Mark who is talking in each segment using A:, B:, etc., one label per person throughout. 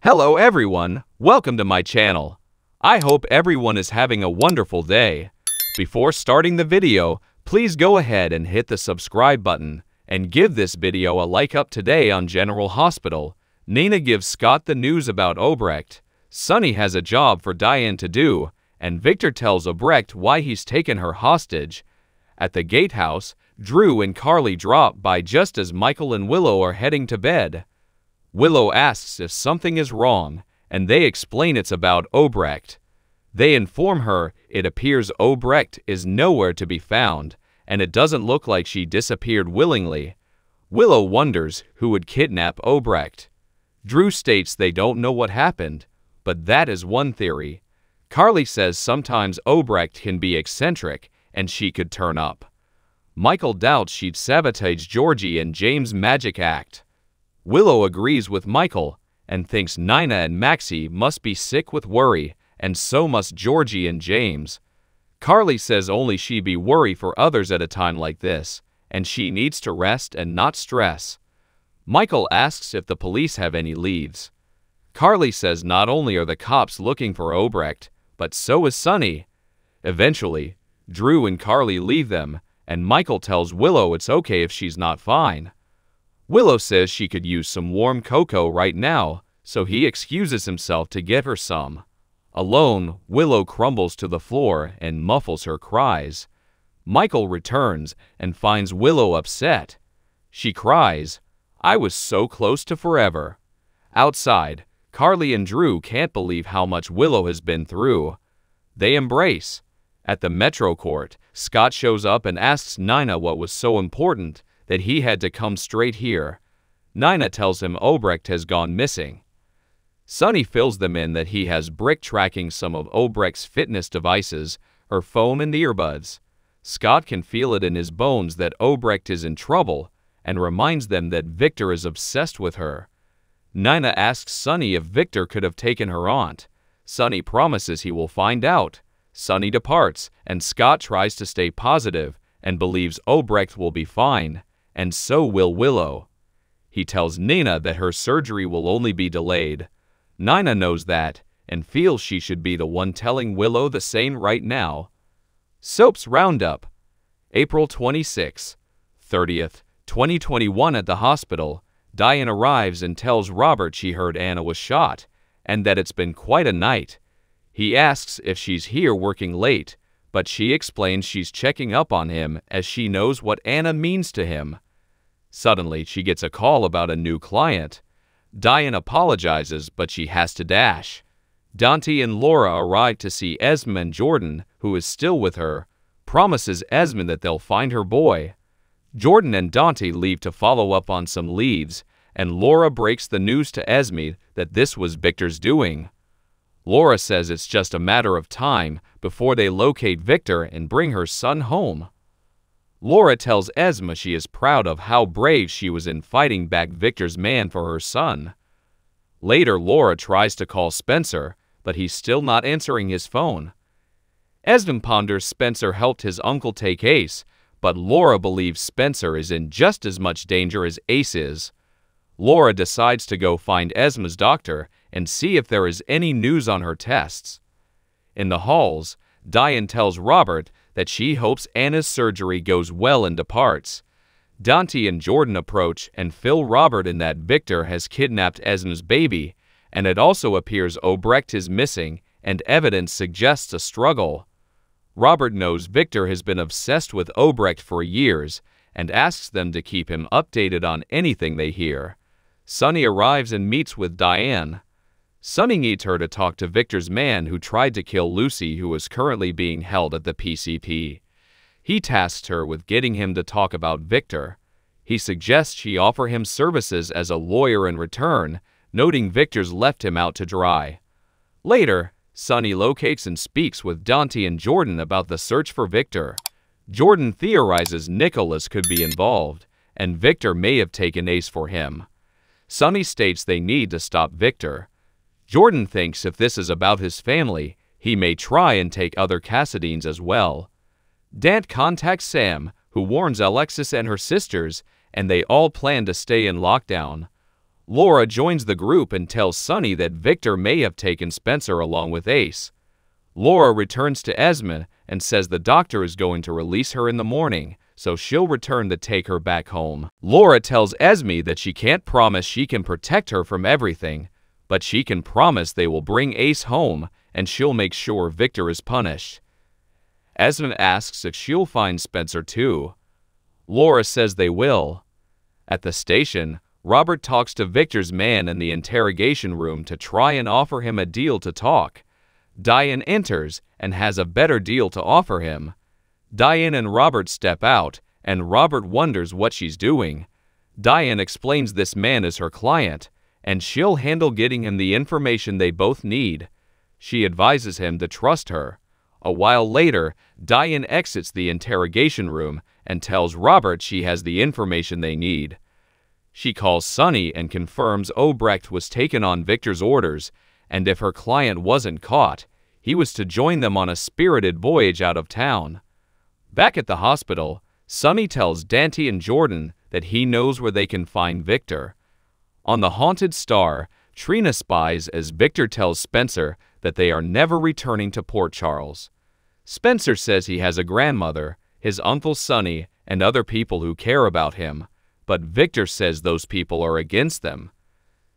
A: Hello everyone, welcome to my channel. I hope everyone is having a wonderful day. Before starting the video, please go ahead and hit the subscribe button and give this video a like. Up today on General Hospital, Nina gives Scott the news about Obrecht. Sonny has a job for Diane to do, and Victor tells Obrecht why he's taken her hostage. At the gatehouse, Drew and Carly drop by just as Michael and Willow are heading to bed. Willow asks if something is wrong, and they explain it's about Obrecht. They inform her it appears Obrecht is nowhere to be found, and it doesn't look like she disappeared willingly. Willow wonders who would kidnap Obrecht. Drew states they don't know what happened, but that is one theory. Carly says sometimes Obrecht can be eccentric, and she could turn up. Michael doubts she'd sabotage Georgie and James' magic act. Willow agrees with Michael and thinks Nina and Maxie must be sick with worry, and so must Georgie and James. Carly says only she be worry for others at a time like this, and she needs to rest and not stress. Michael asks if the police have any leads. Carly says not only are the cops looking for Obrecht, but so is Sonny. Eventually, Drew and Carly leave them, and Michael tells Willow it's okay if she's not fine. Willow says she could use some warm cocoa right now, so he excuses himself to get her some. Alone, Willow crumbles to the floor and muffles her cries. Michael returns and finds Willow upset. She cries, "I was so close to forever." Outside, Carly and Drew can't believe how much Willow has been through. They embrace. At the Metro Court, Scott shows up and asks Nina what was so important that he had to come straight here. Nina tells him Obrecht has gone missing. Sonny fills them in that he has Brick tracking some of Obrecht's fitness devices, her phone and earbuds. Scott can feel it in his bones that Obrecht is in trouble and reminds them that Victor is obsessed with her. Nina asks Sonny if Victor could have taken her aunt. Sonny promises he will find out. Sonny departs, and Scott tries to stay positive and believes Obrecht will be fine, and so will Willow. He tells Nina that her surgery will only be delayed. Nina knows that and feels she should be the one telling Willow the same right now. Soaps Roundup. April 26, 30th, 2021. At the hospital, Diane arrives and tells Robert she heard Anna was shot and that it's been quite a night. He asks if she's here working late, but she explains she's checking up on him as she knows what Anna means to him. Suddenly, she gets a call about a new client. Diane apologizes, but she has to dash. Dante and Laura arrive to see Esme, and Jordan, who is still with her, promises Esme that they'll find her boy. Jordan and Dante leave to follow up on some leads, and Laura breaks the news to Esme that this was Victor's doing. Laura says it's just a matter of time before they locate Victor and bring her son home. Laura tells Esme she is proud of how brave she was in fighting back Victor's man for her son. Later, Laura tries to call Spencer, but he's still not answering his phone. Esme ponders Spencer helped his uncle take Ace, but Laura believes Spencer is in just as much danger as Ace is. Laura decides to go find Esme's doctor and see if there is any news on her tests. In the halls, Diane tells Robert that she hopes Anna's surgery goes well and departs. Dante and Jordan approach and fill Robert in that Victor has kidnapped Esme's baby, and it also appears Obrecht is missing, and evidence suggests a struggle. Robert knows Victor has been obsessed with Obrecht for years and asks them to keep him updated on anything they hear. Sonny arrives and meets with Diane. Sonny needs her to talk to Victor's man who tried to kill Lucy, who is currently being held at the PCP. He tasks her with getting him to talk about Victor. He suggests she offer him services as a lawyer in return, noting Victor's left him out to dry. Later, Sonny locates and speaks with Dante and Jordan about the search for Victor. Jordan theorizes Nicholas could be involved, and Victor may have taken Ace for him. Sonny states they need to stop Victor. Jordan thinks if this is about his family, he may try and take other Cassidines as well. Dant contacts Sam, who warns Alexis and her sisters, and they all plan to stay in lockdown. Laura joins the group and tells Sunny that Victor may have taken Spencer along with Ace. Laura returns to Esme and says the doctor is going to release her in the morning, so she'll return to take her back home. Laura tells Esme that she can't promise she can protect her from everything, but she can promise they will bring Ace home and she'll make sure Victor is punished. Esme asks if she'll find Spencer too. Laura says they will. At the station, Robert talks to Victor's man in the interrogation room to try and offer him a deal to talk. Diane enters and has a better deal to offer him. Diane and Robert step out, and Robert wonders what she's doing. Diane explains this man is her client, and she'll handle getting him the information they both need. She advises him to trust her. A while later, Diane exits the interrogation room and tells Robert she has the information they need. She calls Sunny and confirms Obrecht was taken on Victor's orders, and if her client wasn't caught, he was to join them on a spirited voyage out of town. Back at the hospital, Sunny tells Dante and Jordan that he knows where they can find Victor. On the haunted star, Trina spies as Victor tells Spencer that they are never returning to Port Charles. Spencer says he has a grandmother, his uncle Sonny, and other people who care about him, but Victor says those people are against them.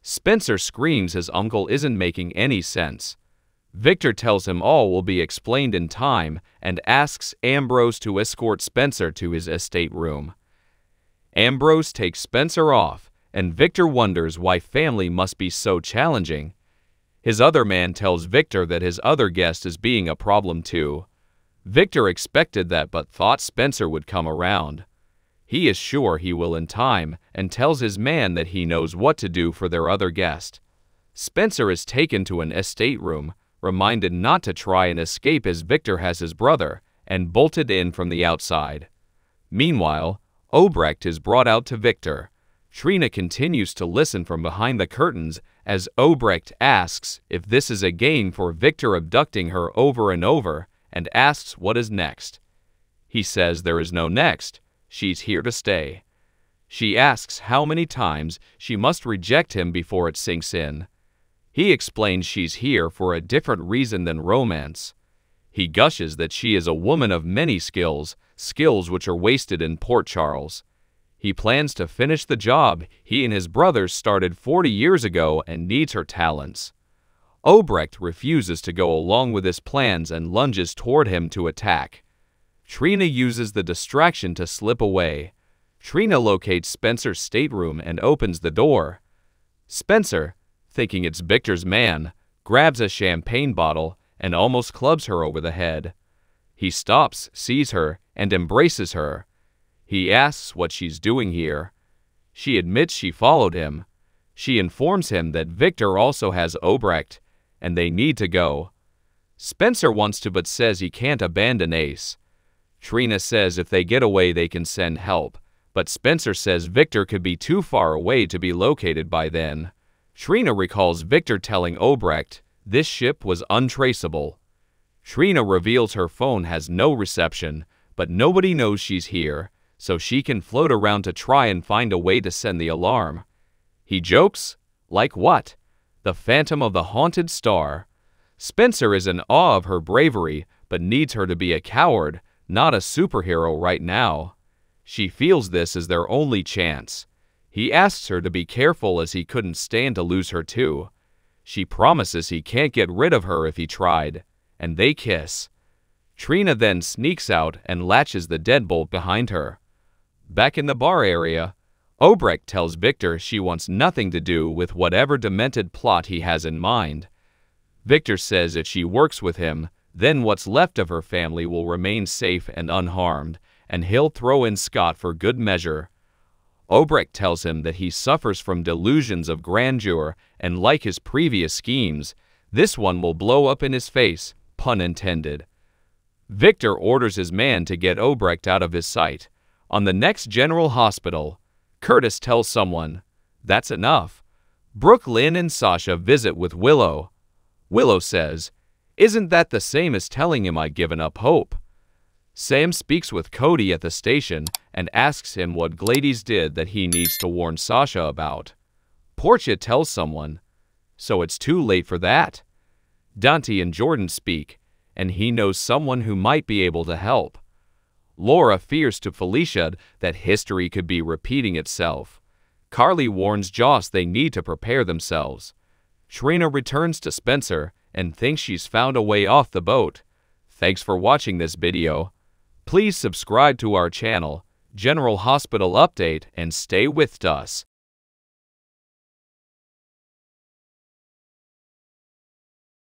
A: Spencer screams his uncle isn't making any sense. Victor tells him all will be explained in time and asks Ambrose to escort Spencer to his estate room. Ambrose takes Spencer off, and Victor wonders why family must be so challenging. His other man tells Victor that his other guest is being a problem too. Victor expected that but thought Spencer would come around. He is sure he will in time and tells his man that he knows what to do for their other guest. Spencer is taken to an estate room, reminded not to try and escape as Victor has his brother, and bolted in from the outside. Meanwhile, Obrecht is brought out to Victor. Trina continues to listen from behind the curtains as Obrecht asks if this is a game for Victor abducting her over and over and asks what is next. He says there is no next. She's here to stay. She asks how many times she must reject him before it sinks in. He explains she's here for a different reason than romance. He gushes that she is a woman of many skills, skills which are wasted in Port Charles. He plans to finish the job he and his brothers started 40 years ago and needs her talents. Obrecht refuses to go along with his plans and lunges toward him to attack. Trina uses the distraction to slip away. Trina locates Spencer's stateroom and opens the door. Spencer, thinking it's Victor's man, grabs a champagne bottle and almost clubs her over the head. He stops, sees her, and embraces her. He asks what she's doing here. She admits she followed him. She informs him that Victor also has Obrecht, and they need to go. Spencer wants to but says he can't abandon Ace. Trina says if they get away they can send help, but Spencer says Victor could be too far away to be located by then. Trina recalls Victor telling Obrecht this ship was untraceable. Trina reveals her phone has no reception, but nobody knows she's here, so she can float around to try and find a way to send the alarm. He jokes, like what? The phantom of the haunted star. Spencer is in awe of her bravery, but needs her to be a coward, not a superhero right now. She feels this is their only chance. He asks her to be careful as he couldn't stand to lose her too. She promises he can't get rid of her if he tried, and they kiss. Trina then sneaks out and latches the deadbolt behind her. Back in the bar area, Obrecht tells Victor she wants nothing to do with whatever demented plot he has in mind. Victor says if she works with him, then what's left of her family will remain safe and unharmed, and he'll throw in Scott for good measure. Obrecht tells him that he suffers from delusions of grandeur, and like his previous schemes, this one will blow up in his face, pun intended. Victor orders his man to get Obrecht out of his sight. On the next General Hospital, Curtis tells someone, "That's enough." Brooke, Lynn, and Sasha visit with Willow. Willow says, "Isn't that the same as telling him I'd given up hope?" Sam speaks with Cody at the station and asks him what Gladys did that he needs to warn Sasha about. Portia tells someone, so it's too late for that. Dante and Jordan speak, and he knows someone who might be able to help. Laura fears to Felicia that history could be repeating itself. Carly warns Joss they need to prepare themselves. Trina returns to Spencer and thinks she's found a way off the boat. Thanks for watching this video. Please subscribe to our channel, General Hospital Update, and stay with us.